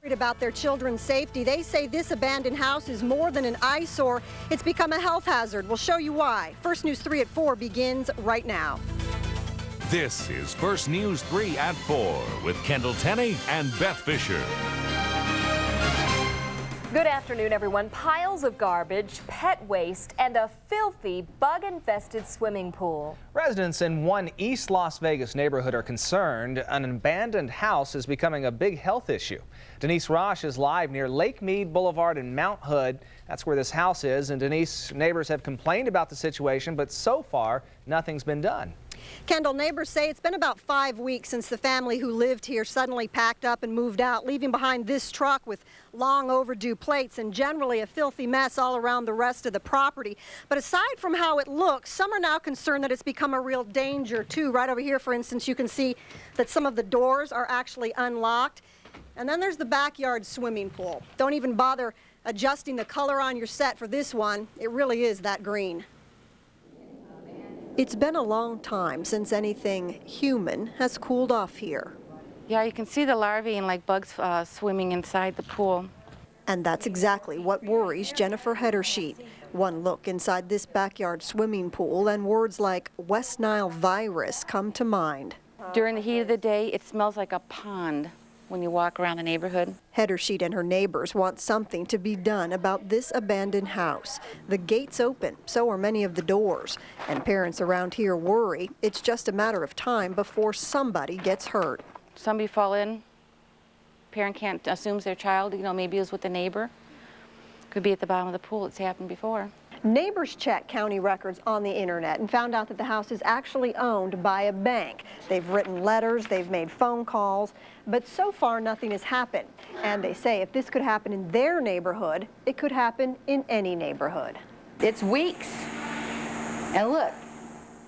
About their children's safety. They say this abandoned house is more than an eyesore. It's become a health hazard. We'll show you why. First News 3 at 4 begins right now. This is First News 3 at 4 with Kendall Tenney and Beth Fisher. Good afternoon, everyone. Piles of garbage, pet waste, and a filthy, bug-infested swimming pool. Residents in one East Las Vegas neighborhood are concerned an abandoned house is becoming a big health issue. Denise Rosch is live near Lake Mead Boulevard in Mount Hood. That's where this house is, and Denise, neighbors have complained about the situation, but so far, nothing's been done. Kendall, neighbors say it's been about 5 weeks since the family who lived here suddenly packed up and moved out, leaving behind this truck with long overdue plates and generally a filthy mess all around the rest of the property. But aside from how it looks, some are now concerned that it's become a real danger too. Right over here, for instance, you can see that some of the doors are actually unlocked. And then there's the backyard swimming pool. Don't even bother adjusting the color on your set for this one. It really is that green. It's been a long time since anything human has cooled off here. Yeah, you can see the larvae and like bugs swimming inside the pool. And that's exactly what worries Jennifer Heddersheet. One look inside this backyard swimming pool and words like West Nile virus come to mind. During the heat of the day, it smells like a pond when you walk around the neighborhood. Heddersheet and her neighbors want something to be done about this abandoned house. The gate's open, so are many of the doors. And parents around here worry it's just a matter of time before somebody gets hurt. Somebody fall in, parent can't assumes their child, maybe is with the neighbor. Could be at the bottom of the pool. It's happened before. Neighbors checked county records on the internet and found out that the house is actually owned by a bank. They've written letters, they've made phone calls, but so far nothing has happened. And they say if this could happen in their neighborhood, it could happen in any neighborhood. It's weeks. And look.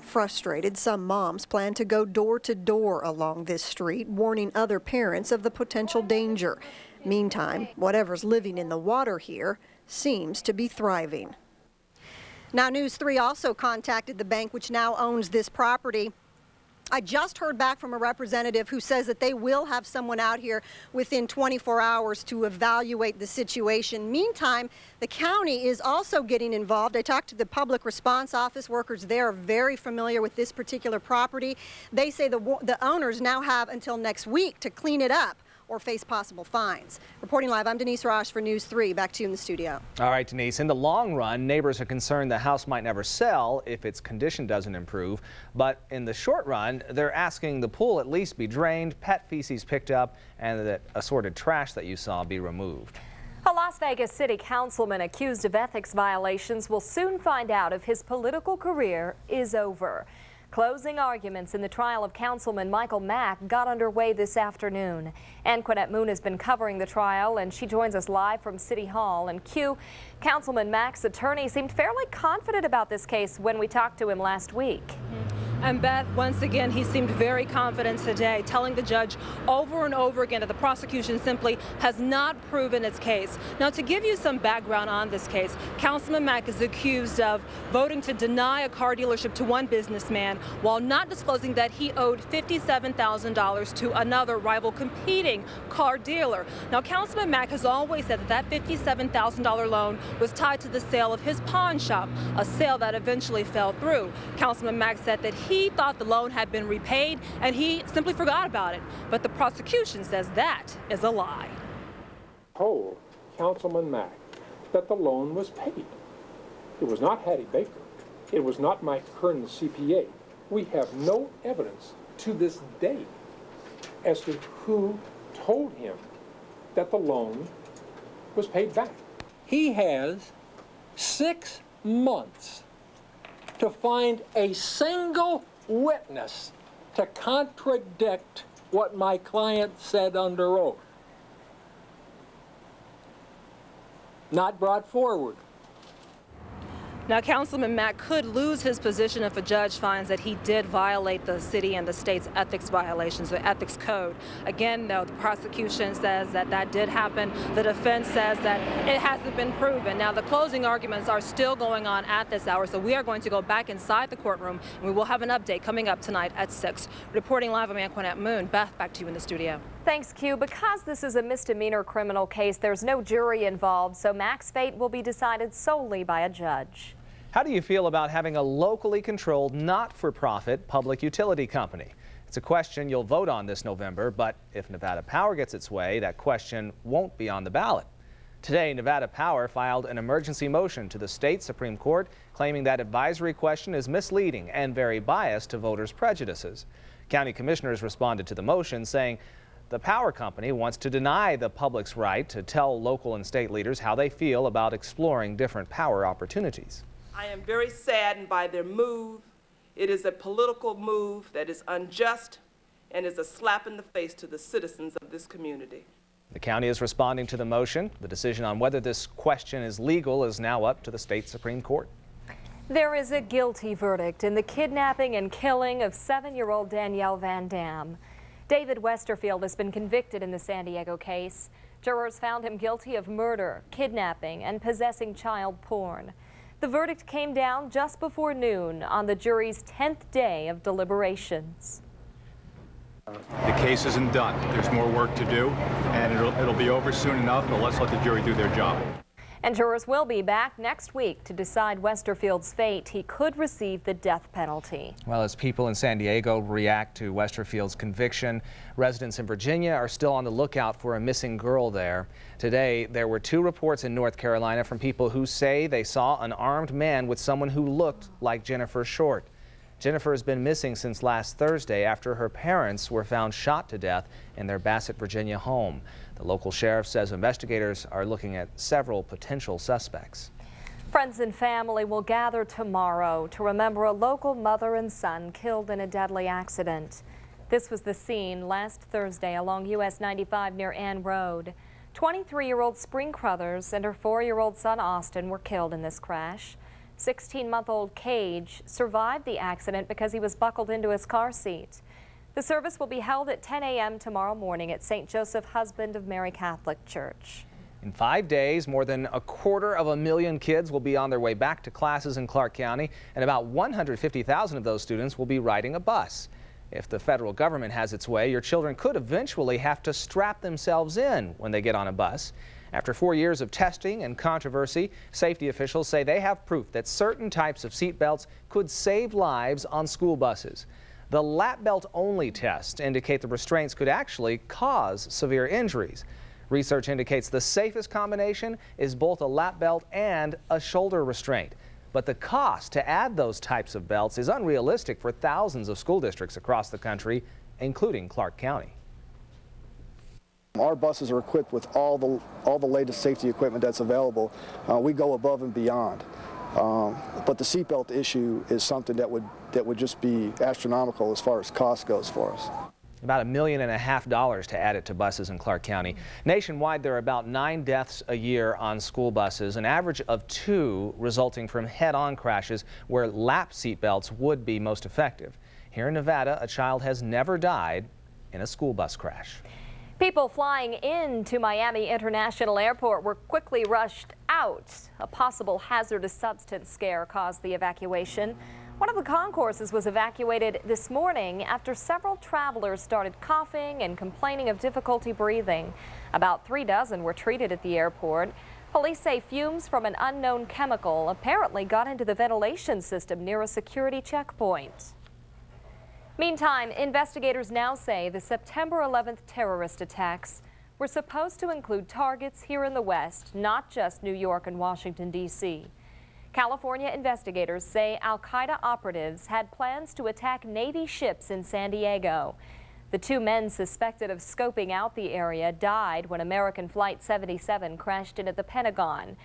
Frustrated, some moms plan to go door to door along this street, warning other parents of the potential danger. Meantime, whatever's living in the water here seems to be thriving. Now, News 3 also contacted the bank which now owns this property. I just heard back from a representative who says that they will have someone out here within 24 hours to evaluate the situation. Meantime, the county is also getting involved. I talked to the public response office workers. They're very familiar with this particular property. They say the owners now have until next week to clean it up or face possible fines. Reporting live, I'm Denise Rosch for News 3. Back to you in the studio. All right, Denise. In the long run, neighbors are concerned the house might never sell if its condition doesn't improve. But in the short run, they're asking the pool at least be drained, pet feces picked up, and that assorted trash that you saw be removed. A Las Vegas City Councilman accused of ethics violations will soon find out if his political career is over. Closing arguments in the trial of Councilman Mack got underway this afternoon. Anqunette Moon has been covering the trial, and she joins us live from City Hall. And Councilman Mack's attorney seemed fairly confident about this case when we talked to him last week. And Beth, once again, he seemed very confident today, telling the judge over and over again that the prosecution simply has not proven its case. Now, to give you some background on this case, Councilman Mack is accused of voting to deny a car dealership to one businessman while not disclosing that he owed $57,000 to another rival competing car dealer. Now, Councilman Mack has always said that that $57,000 loan was tied to the sale of his pawn shop, a sale that eventually fell through. Councilman Mack said that he thought the loan had been repaid and he simply forgot about it. But the prosecution says that is a lie. Told Councilman Mack that the loan was paid. It was not Hattie Baker. It was not Mike Kern, the CPA. We have no evidence to this day as to who told him that the loan was paid back. He has 6 months to find a single witness to contradict what my client said under oath. Not brought forward. Now, Councilman Mack could lose his position if a judge finds that he did violate the city and the state's ethics violations, the ethics code. Again, though, the prosecution says that that did happen. The defense says that it hasn't been proven. Now, the closing arguments are still going on at this hour, so we are going to go back inside the courtroom, and we will have an update coming up tonight at 6. Reporting live, I'm Anqunette Moon. Beth, back to you in the studio. Thanks, Q. Because this is a misdemeanor criminal case, there's no jury involved, so Mack's fate will be decided solely by a judge. How do you feel about having a locally controlled, not-for-profit public utility company? It's a question you'll vote on this November, but if Nevada Power gets its way, that question won't be on the ballot. Today, Nevada Power filed an emergency motion to the state Supreme Court claiming that advisory question is misleading and very biased to voters' prejudices. County commissioners responded to the motion saying the power company wants to deny the public's right to tell local and state leaders how they feel about exploring different power opportunities. I am very saddened by their move. It is a political move that is unjust and is a slap in the face to the citizens of this community. The county is responding to the motion. The decision on whether this question is legal is now up to the state Supreme Court. There is a guilty verdict in the kidnapping and killing of 7-year-old Danielle Van Dam. David Westerfield has been convicted in the San Diego case. Jurors found him guilty of murder, kidnapping, and possessing child porn. The verdict came down just before noon on the jury's 10th day of deliberations. The case isn't done. There's more work to do, and it'll be over soon enough, but let's let the jury do their job. And jurors will be back next week to decide Westerfield's fate. He could receive the death penalty. Well, as people in San Diego react to Westerfield's conviction, residents in Virginia are still on the lookout for a missing girl there. Today, there were 2 reports in North Carolina from people who say they saw an armed man with someone who looked like Jennifer Short. Jennifer has been missing since last Thursday after her parents were found shot to death in their Bassett, Virginia home. The local sheriff says investigators are looking at several potential suspects. Friends and family will gather tomorrow to remember a local mother and son killed in a deadly accident. This was the scene last Thursday along US 95 near Ann Road. 23-year-old Spring Crothers and her 4-year-old son Austin were killed in this crash. 16-month-old Cage survived the accident because he was buckled into his car seat. The service will be held at 10 a.m. tomorrow morning at St. Joseph Husband of Mary Catholic Church. In 5 days, more than 250,000 kids will be on their way back to classes in Clark County, and about 150,000 of those students will be riding a bus. If the federal government has its way, your children could eventually have to strap themselves in when they get on a bus. After 4 years of testing and controversy, safety officials say they have proof that certain types of seat belts could save lives on school buses. The lap belt only tests indicate the restraints could actually cause severe injuries. Research indicates the safest combination is both a lap belt and a shoulder restraint. But the cost to add those types of belts is unrealistic for thousands of school districts across the country, including Clark County. Our buses are equipped with all the latest safety equipment that's available. We go above and beyond. But the seatbelt issue is something that would just be astronomical as far as cost goes for us. About $1.5 million to add it to buses in Clark County. Nationwide, there are about 9 deaths a year on school buses, an average of 2 resulting from head-on crashes where lap seatbelts would be most effective. Here in Nevada, a child has never died in a school bus crash. People flying into Miami International Airport were quickly rushed out. A possible hazardous substance scare caused the evacuation. One of the concourses was evacuated this morning after several travelers started coughing and complaining of difficulty breathing. About 3 dozen were treated at the airport. Police say fumes from an unknown chemical apparently got into the ventilation system near a security checkpoint. Meantime, investigators now say the September 11th terrorist attacks were supposed to include targets here in the West, not just New York and Washington, D.C. California investigators say al-Qaeda operatives had plans to attack Navy ships in San Diego. The 2 men suspected of scoping out the area died when American Flight 77 crashed into the Pentagon.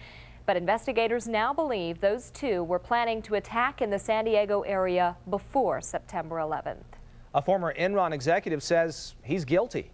But investigators now believe those 2 were planning to attack in the San Diego area before September 11th. A former Enron executive says he's guilty.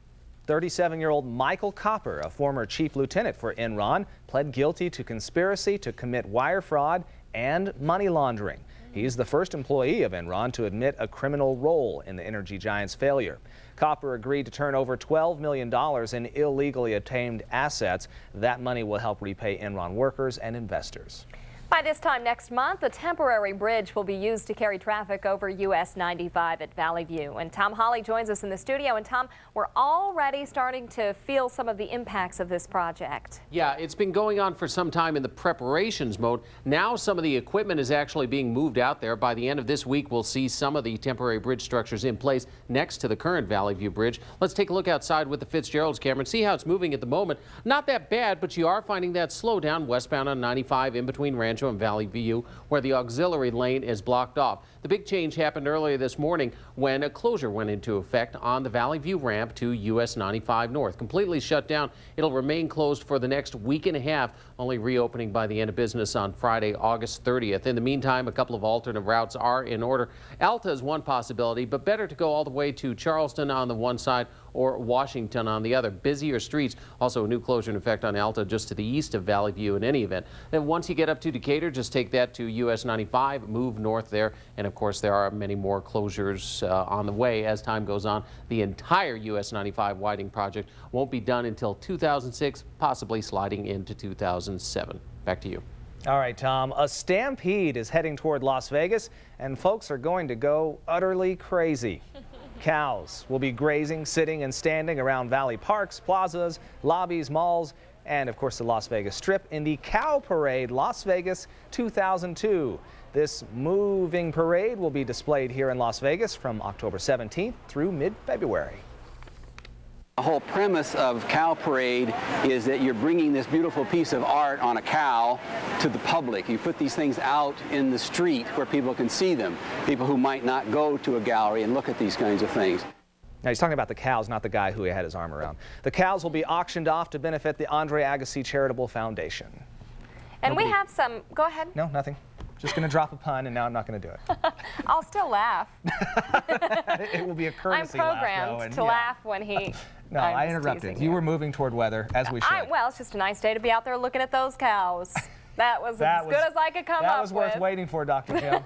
37-year-old Michael Copper, a former chief lieutenant for Enron, pled guilty to conspiracy to commit wire fraud and money laundering. He's the first employee of Enron to admit a criminal role in the energy giant's failure. Copper agreed to turn over $12 million in illegally obtained assets. That money will help repay Enron workers and investors. By this time next month, a temporary bridge will be used to carry traffic over US 95 at Valley View. And Tom Hawley joins us in the studio. And Tom, we're already starting to feel some of the impacts of this project. Yeah, it's been going on for some time in the preparations mode. Now some of the equipment is actually being moved out there. By the end of this week, we'll see some of the temporary bridge structures in place next to the current Valley View Bridge. Let's take a look outside with the Fitzgerald's camera and see how it's moving at the moment. Not that bad, but you are finding that slowdown westbound on 95 in between Rancho and Valley View, where the auxiliary lane is blocked off. The big change happened earlier this morning when a closure went into effect on the Valley View ramp to US 95 North. Completely shut down. It'll remain closed for the next week and a half, only reopening by the end of business on Friday, August 30th. In the meantime, a couple of alternate routes are in order. Alta is one possibility, but better to go all the way to Charleston on the one side or Washington on the other. Busier streets. Also a new closure in effect on Alta just to the east of Valley View in any event. Then once you get up to Decatur, just take that to US 95, move north there, and of course there are many more closures on the way as time goes on. The entire US 95 widening project won't be done until 2006, possibly sliding into 2007. Back to you. All right, Tom. A stampede is heading toward Las Vegas, and folks are going to go utterly crazy. Cows will be grazing, sitting, and standing around valley parks, plazas, lobbies, malls, and of course the Las Vegas Strip in the Cow Parade Las Vegas 2002. This moving parade will be displayed here in Las Vegas from October 17th through mid-February. The whole premise of Cow Parade is that you're bringing this beautiful piece of art on a cow to the public. You put these things out in the street where people can see them, people who might not go to a gallery and look at these kinds of things. Now, he's talking about the cows, not the guy who had his arm around. The cows will be auctioned off to benefit the Andre Agassi Charitable Foundation. And we have some, go ahead. No, nothing. Just going to drop a pun, and now I'm not going to do it. I'll still laugh. It will be a courtesy laugh, I'm programmed though, to laugh when he... No, I interrupted. You were moving toward weather, as we should. Well, it's just a nice day to be out there looking at those cows. That was as good as I could come up with. That was worth waiting for, Dr. Jim.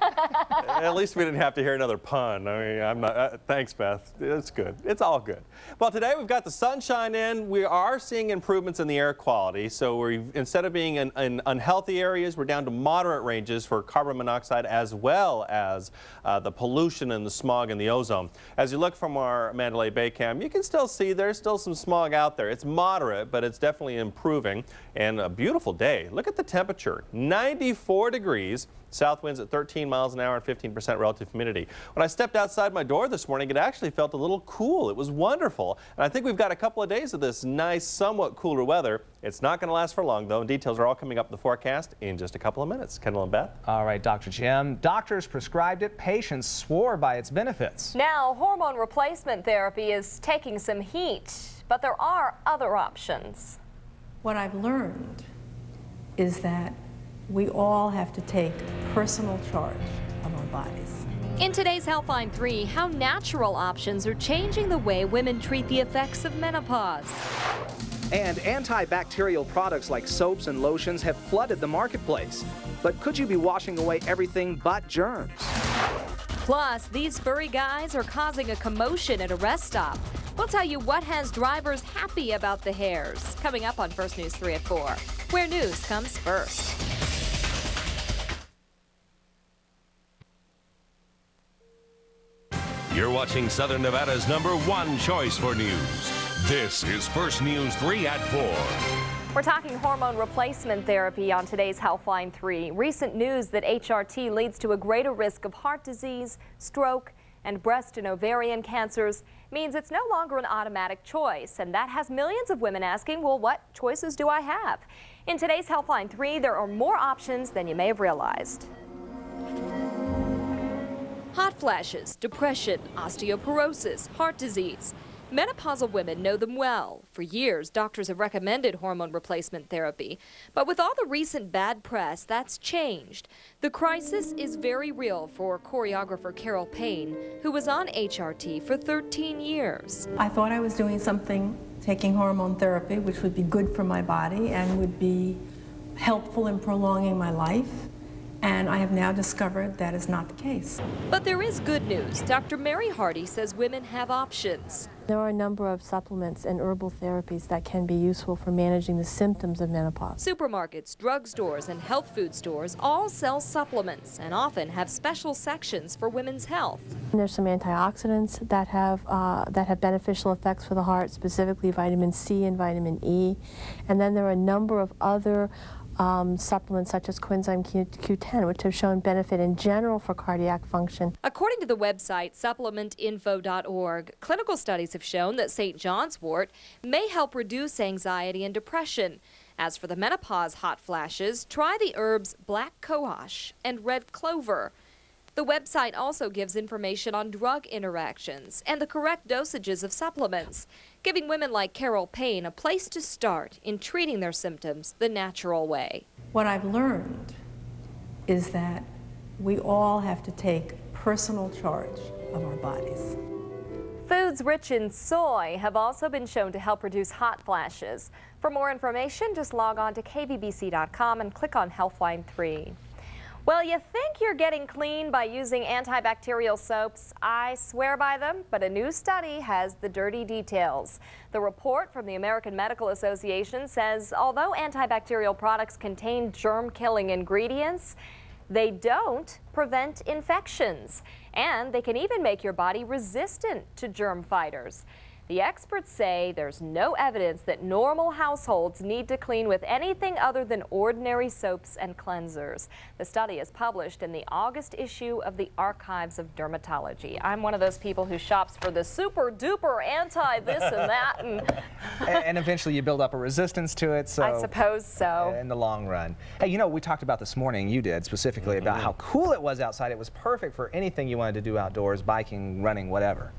At least we didn't have to hear another pun. I mean, I'm not. Thanks, Beth. It's good. It's all good. Well, today we've got the sunshine in. We are seeing improvements in the air quality. So instead of being in unhealthy areas, we're down to moderate ranges for carbon monoxide as well as the pollution and the smog and the ozone. As you look from our Mandalay Bay cam, you can still see there's still some smog out there. It's moderate, but it's definitely improving. And a beautiful day. Look at the temperature. 94 degrees, south winds at 13 miles an hour and 15% relative humidity. When I stepped outside my door this morning, it actually felt a little cool. It was wonderful. And I think we've got a couple of days of this nice, somewhat cooler weather. It's not going to last for long, though, and details are all coming up in the forecast in just a couple of minutes. Kendall and Beth. All right, Dr. Jim. Doctors prescribed it. Patients swore by its benefits. Now, hormone replacement therapy is taking some heat, but there are other options. What I've learned is that we all have to take personal charge of our bodies. In today's Healthline 3, how natural options are changing the way women treat the effects of menopause. And antibacterial products like soaps and lotions have flooded the marketplace. But could you be washing away everything but germs? Plus, these furry guys are causing a commotion at a rest stop. We'll tell you what has drivers happy about the hairs. Coming up on First News 3 at 4, where news comes first. You're watching Southern Nevada's #1 choice for news. This is First News 3 at 4. We're talking hormone replacement therapy on today's Healthline 3. Recent news that HRT leads to a greater risk of heart disease, stroke, and breast and ovarian cancers means it's no longer an automatic choice, and that has millions of women asking, well, what choices do I have? In today's Healthline 3, there are more options than you may have realized. Hot flashes, depression, osteoporosis, heart disease. Menopausal women know them well. For years, doctors have recommended hormone replacement therapy. But with all the recent bad press, that's changed. The crisis is very real for choreographer Carol Payne, who was on HRT for 13 years. I thought I was doing something, taking hormone therapy, which would be good for my body and would be helpful in prolonging my life. And I have now discovered that is not the case. But there is good news. Dr. Mary Hardy says women have options. There are a number of supplements and herbal therapies that can be useful for managing the symptoms of menopause. Supermarkets, drugstores, and health food stores all sell supplements and often have special sections for women's health. And there's some antioxidants that have beneficial effects for the heart, specifically vitamin C and vitamin E. And then there are a number of other supplements such as coenzyme Q10, which have shown benefit in general for cardiac function. According to the website supplementinfo.org, clinical studies have shown that St. John's wort may help reduce anxiety and depression. As for the menopause hot flashes, try the herbs black cohosh and red clover. The website also gives information on drug interactions and the correct dosages of supplements, giving women like Carol Payne a place to start in treating their symptoms the natural way. What I've learned is that we all have to take personal charge of our bodies. Foods rich in soy have also been shown to help reduce hot flashes. For more information, just log on to kvbc.com and click on Healthline 3. Well, you think you're getting clean by using antibacterial soaps. I swear by them, but a new study has the dirty details. The report from the American Medical Association says although antibacterial products contain germ-killing ingredients, they don't prevent infections, and they can even make your body resistant to germ fighters. The experts say there's no evidence that normal households need to clean with anything other than ordinary soaps and cleansers. The study is published in the August issue of the Archives of Dermatology. I'm one of those people who shops for the super duper anti this and that. And eventually you build up a resistance to it. So I suppose so. In the long run. Hey, you know, we talked about this morning, you did specifically, about how cool it was outside. It was perfect for anything you wanted to do outdoors, biking, running, whatever.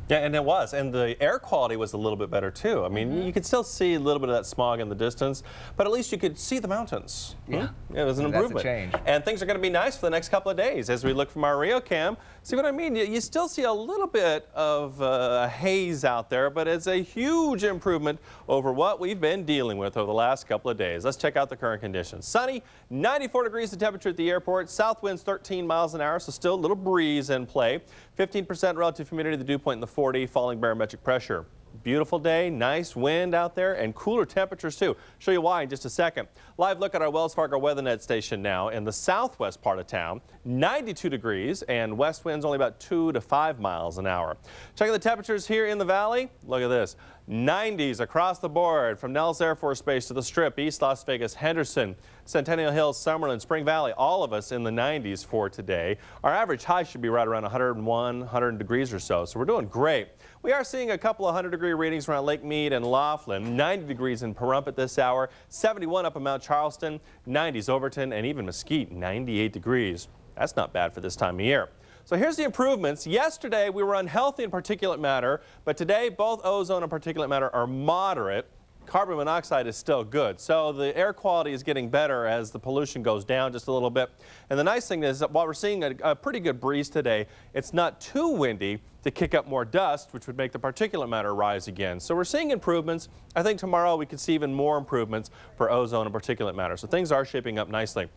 Yeah, and it was. And the air quality was a little bit better, too. I mean, you could still see a little bit of that smog in the distance, but at least you could see the mountains. Yeah. It was an improvement. That's a change. And things are going to be nice for the next couple of days as we look from our Rio cam. See what I mean? You still see a little bit of haze out there, but it's a huge improvement over what we've been dealing with over the last couple of days. Let's check out the current conditions. Sunny, 94 degrees the temperature at the airport. South winds 13 miles an hour, so still a little breeze in play. 15% relative humidity, the dew point in the 40, falling barometric pressure. Beautiful day, nice wind out there, and cooler temperatures too. Show you why in just a second. Live look at our Wells Fargo WeatherNet station now in the southwest part of town. 92 degrees and west winds only about 2 to 5 miles an hour. Checking the temperatures here in the valley. Look at this. 90s across the board from Nellis Air Force Base to the Strip, East Las Vegas, Henderson, Centennial Hills, Summerlin, Spring Valley, all of us in the 90s for today. Our average high should be right around 101, 100 degrees or so, so we're doing great. We are seeing a couple of 100-degree readings around Lake Mead and Laughlin, 90 degrees in Pahrump at this hour, 71 up in Mount Charleston, 90s Overton, and even Mesquite, 98 degrees. That's not bad for this time of year. So here's the improvements. Yesterday we were unhealthy in particulate matter, but today both ozone and particulate matter are moderate. Carbon monoxide is still good. So the air quality is getting better as the pollution goes down just a little bit. And the nice thing is that while we're seeing a pretty good breeze today, it's not too windy to kick up more dust, which would make the particulate matter rise again. So we're seeing improvements. I think tomorrow we could see even more improvements for ozone and particulate matter. So things are shaping up nicely.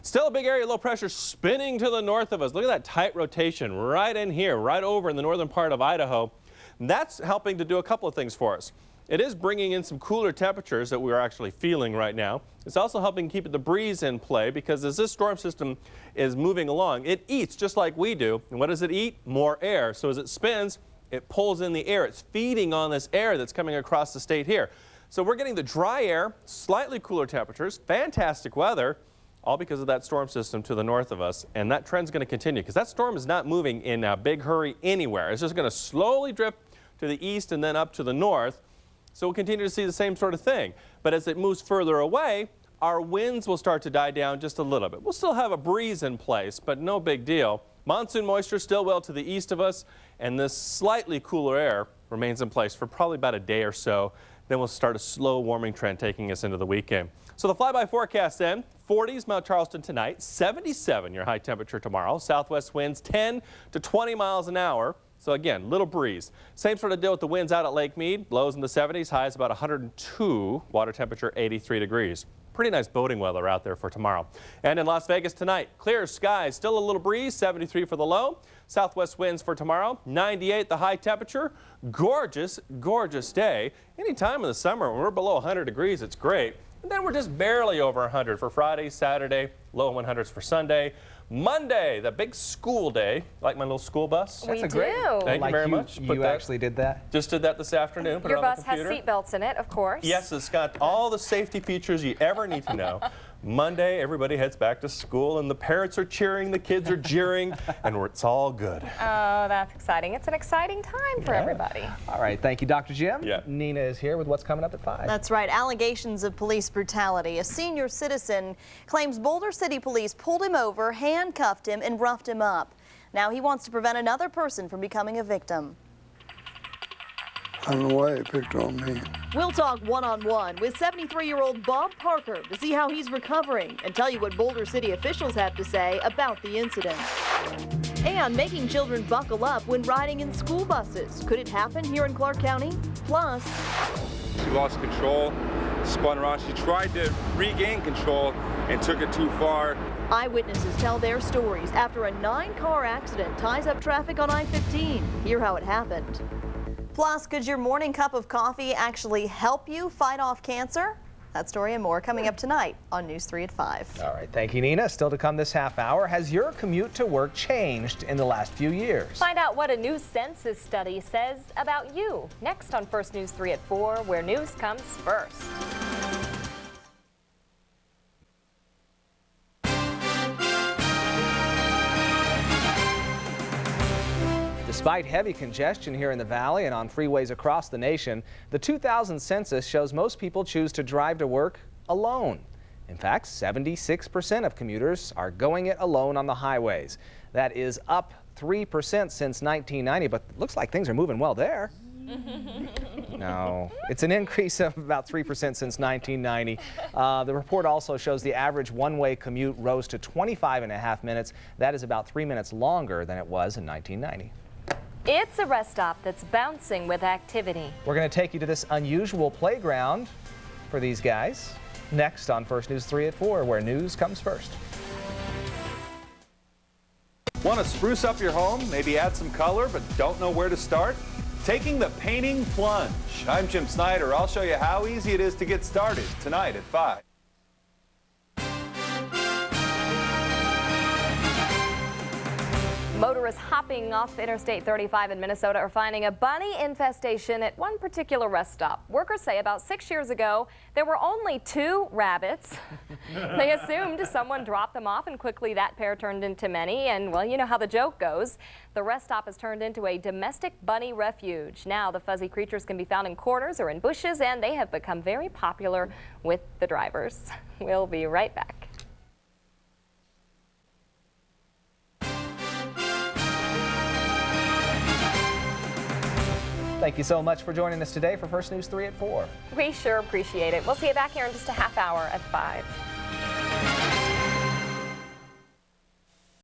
Still a big area of low pressure spinning to the north of us. Look at that tight rotation right in here, right over in the northern part of Idaho. And that's helping to do a couple of things for us. It is bringing in some cooler temperatures that we're actually feeling right now. It's also helping keep the breeze in play because as this storm system is moving along, it eats just like we do. And what does it eat? More air. So as it spins, it pulls in the air. It's feeding on this air that's coming across the state here. So we're getting the dry air, slightly cooler temperatures, fantastic weather, all because of that storm system to the north of us. And that trend's going to continue because that storm is not moving in a big hurry anywhere. It's just going to slowly drift to the east and then up to the north. So we'll continue to see the same sort of thing. But as it moves further away, our winds will start to die down just a little bit. We'll still have a breeze in place, but no big deal. Monsoon moisture still well to the east of us, and this slightly cooler air remains in place for probably about a day or so. Then we'll start a slow warming trend taking us into the weekend. So the flyby forecast then, 40s Mount Charleston tonight, 77 your high temperature tomorrow. Southwest winds 10 to 20 miles an hour. So again, little breeze. Same sort of deal with the winds out at Lake Mead. Lows in the 70s, highs about 102, water temperature 83 degrees. Pretty nice boating weather out there for tomorrow. And in Las Vegas tonight, clear skies, still a little breeze, 73 for the low. Southwest winds for tomorrow, 98 the high temperature. Gorgeous, gorgeous day. Any time in the summer when we're below 100 degrees, it's great. And then we're just barely over 100 for Friday, Saturday, low 100s for Sunday. Monday, the big school day. Like my little school bus? Thank you very much. You actually did that? Just did that this afternoon. Put Your it on bus the computer. has seat belts in it, of course. Yes, it's got all the safety features you ever need to know. Monday, everybody heads back to school, and the parents are cheering, the kids are jeering, and it's all good. Oh, that's exciting. It's an exciting time for everybody. All right, thank you, Dr. Jim. Yeah. Nina is here with what's coming up at 5. That's right. Allegations of police brutality. A senior citizen claims Boulder City police pulled him over, handcuffed him, and roughed him up. Now he wants to prevent another person from becoming a victim. I don't know why he picked on me. We'll talk one-on-one with 73-year-old Bob Parker to see how he's recovering and tell you what Boulder City officials have to say about the incident. And making children buckle up when riding in school buses. Could it happen here in Clark County? Plus, she lost control, spun around. She tried to regain control and took it too far. Eyewitnesses tell their stories after a 9-car accident ties up traffic on I-15. Hear how it happened. Plus, could your morning cup of coffee actually help you fight off cancer? That story and more coming up tonight on News 3 at 5. All right, thank you, Nina. Still to come this half hour. Has your commute to work changed in the last few years? Find out what a new census study says about you. Next on First News 3 at 4, where news comes first. Despite heavy congestion here in the valley and on freeways across the nation, the 2000 census shows most people choose to drive to work alone. In fact, 76% of commuters are going it alone on the highways. That is up 3% since 1990, but it looks like things are moving well there. No, it's an increase of about 3% since 1990. The report also shows the average one-way commute rose to 25.5 minutes. That is about 3 minutes longer than it was in 1990. It's a rest stop that's bouncing with activity. We're going to take you to this unusual playground for these guys. Next on First News 3 at 4, where news comes first. Want to spruce up your home, maybe add some color, but don't know where to start? Taking the painting plunge. I'm Jim Snyder. I'll show you how easy it is to get started tonight at 5. Motorists hopping off Interstate 35 in Minnesota are finding a bunny infestation at one particular rest stop. Workers say about 6 years ago, there were only 2 rabbits. They assumed someone dropped them off, and quickly that pair turned into many. And, well, you know how the joke goes. The rest stop has turned into a domestic bunny refuge. Now the fuzzy creatures can be found in corners or in bushes, and they have become very popular with the drivers. We'll be right back. Thank you so much for joining us today for First News 3 at 4. We sure appreciate it. We'll see you back here in just a half hour at 5.